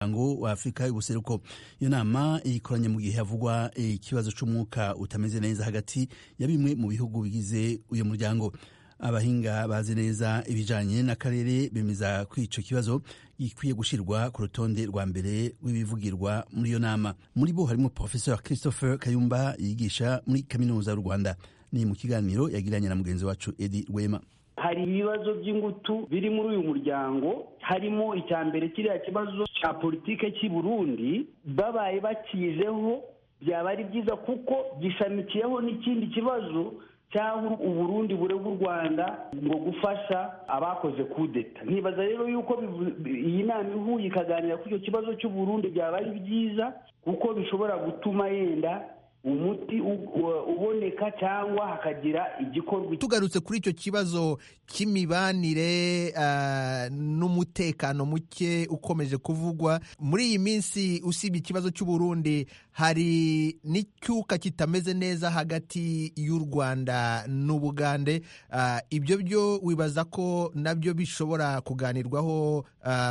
ngo wa Afrika y'ubuseruko. Iyo nama ikoranye mu gihe havugwa ikibazo c'umwuka utameze neza hagati ya bimwe mu bihugu bigize uyo muryango. Abahinga bazi neza ibijanye n'akarere bemeza ko ico kibazo gikwiye gushirwa ku rutonde rwa mbere w'ibivugirwa muri iyo nama. Muri bo harimo Professeur Christopher Kayumba yigisha muri kaminuza y'u Rwanda. Ni mu kiganiro yagiranye na mugenzi wacu Edi Wema. Hari ibibazo by'ingutu biri muri uyu muryango, harimo icyambere kiriya kibazo cya politike cy'i Burundi, babaye bakijeho byaba ari byiza kuko gishamikiyeho n'ikindi kibazo cyangwa Uburundi burega u Rwanda ngo gufasha abakoze kudeta. Ntibaza rero yuko iyi nama ihuye ikaganira kuri icyo kibazo cy'u Burundi byaba ari byiza kuko bishobora gutuma yenda umuti uboneka cyangwa hakagira igikorwa. Tugarutse kuri icyo kibazo cy'imibanire n'umutekano muke ukomeje kuvugwa muri iyi minsi, usibye ikibazo cy'u Burundi hari n'icyuka kitameze neza hagati y'u Rwanda n'Ubugande. Ibyo byo wibaza ko nabyo bishobora kuganirwaho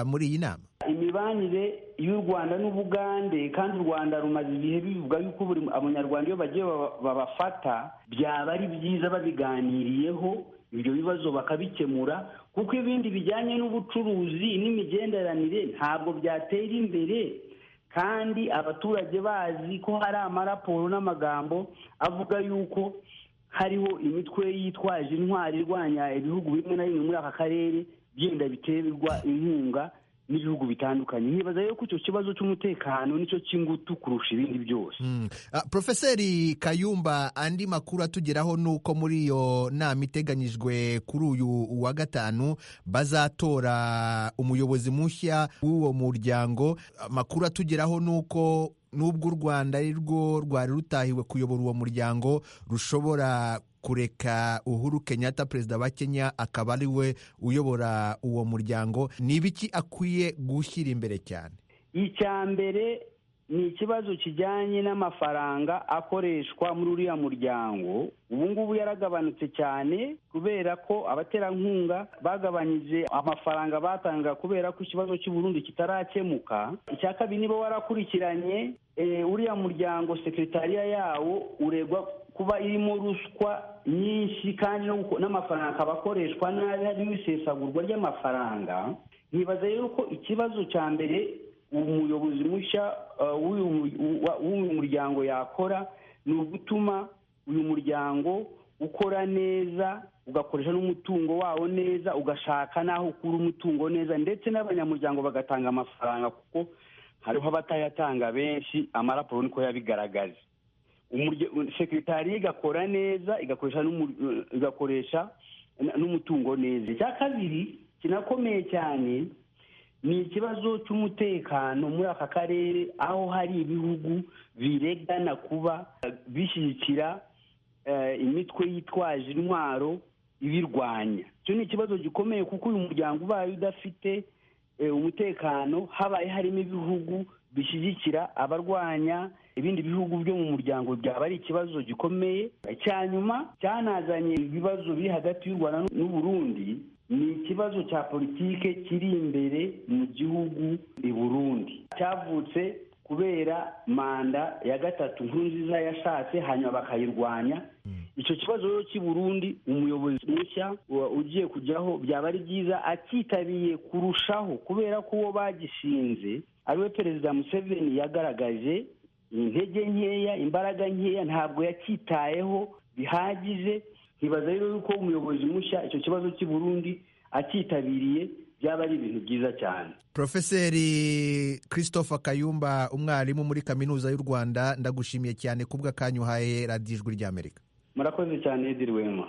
muri iyi nama? Imibanire y'u Rwanda n'Ubugande, kandi u Rwanda rumaze igihe bivuga yuko buri abanyarwanda iyo bagiye babafata byaba ari byiza babiganiriyeho ibyo bibazo bakabikemura, kuko ibindi bijyanye n'ubucuruzi n'imigenderanire ntabwo byatera imbere kandi abaturage bazi ko hari amaraporo n'amagambo avuga yuko hariho imitwe yitwaje intwari irwanya ibihugu bimwe na bimwe muri aka karere byenda biterwa inkunga n'ibihugu bitandukanye. Ntibaza rero ko icyo kibazo cy'umutekano nicyo cy'ingutu kurusha ibindi byose. Profeseri Kayumba, andi makuru atugeraho nuko muri iyo nama iteganyijwe kuri uyu wa gatanu bazatora umuyobozi mushya w'uwo muryango. Amakuru atugeraho nuko nubwo u Rwanda ari rwo rwari rutahiwe kuyobora uwo muryango, rushobora kureka Uhuru Kenyatta, perezida wa Kenya, akaba ari we uyobora uwo muryango. Ni ibiki akwiye gushyira imbere cyane? Icyambere ni ikibazo kijyanye n'amafaranga akoreshwa muri uriya muryango. Ubu ngubu yaragabanutse cyane kubera ko abaterankunga bagabanyije amafaranga batanga kubera ko ikibazo cy'u Burundi kitarakemuka. Icya kabiri, niba warakurikiranye uriya muryango, sekretariya yawo uregwa kuba irimo ruswa nyinshi kandi n'amafaranga akaba akoreshwa nabi, harimo isesagurwa ry'amafaranga. Ntibaza rero ko ikibazo cya mbere umuyobozi mushya w'uyu muryango yakora ni ugutuma uyu muryango ukora neza, ugakoresha n'umutungo wawo neza, ugashaka n'aho ukura umutungo neza, ndetse n'abanyamuryango bagatanga amafaranga kuko hariho abatayatanga benshi, amaraporo niko yabigaragaje. Sekretariya igakora neza, igakoresha n'umutungo neza. Icya kabiri kinakomeye cyane ni ikibazo cy'umutekano muri aka karere, aho hari ibihugu biregana kuba bishyigikira imitwe yitwaje intwaro ibirwanya. Icyo ni ikibazo gikomeye kuko uyu muryango ubaye udafite umutekano, habaye harimo ibihugu bishyigikira abarwanya ibindi bihugu byo mu muryango, byaba ari ikibazo gikomeye. Icyanyuma cyanazanye ibibazo biri hagati y'u Rwanda n'u Burundi ni ikibazo cya politike kiri imbere mu gihugu i Burundi, cyavutse kubera manda ya gatatu Nkurunziza yashatse hanyuma bakayirwanya. Icyo kibazo rero cy'i Burundi, umuyobozi mushya ugiye kujyaho byaba ari byiza akitabiriye kurushaho, kubera ko uwo bagishinze ariwe Perezida Museveni yagaragaje intege nkeya, imbaraga nkeya, ntabwo yakitayeho bihagije. Ntibaza rero yuko umuyobozi mushya icyo kibazo cy'i Burundi akitabiriye byaba ari ibintu byiza cyane. Profeseri Christopher Kayumba, umwarimu muri kaminuza y'u Rwanda, ndagushimiye cyane kubw'akanyu uhaye radiyo Ijwi ry'Amerika. Murakoze cyane Edi Wema.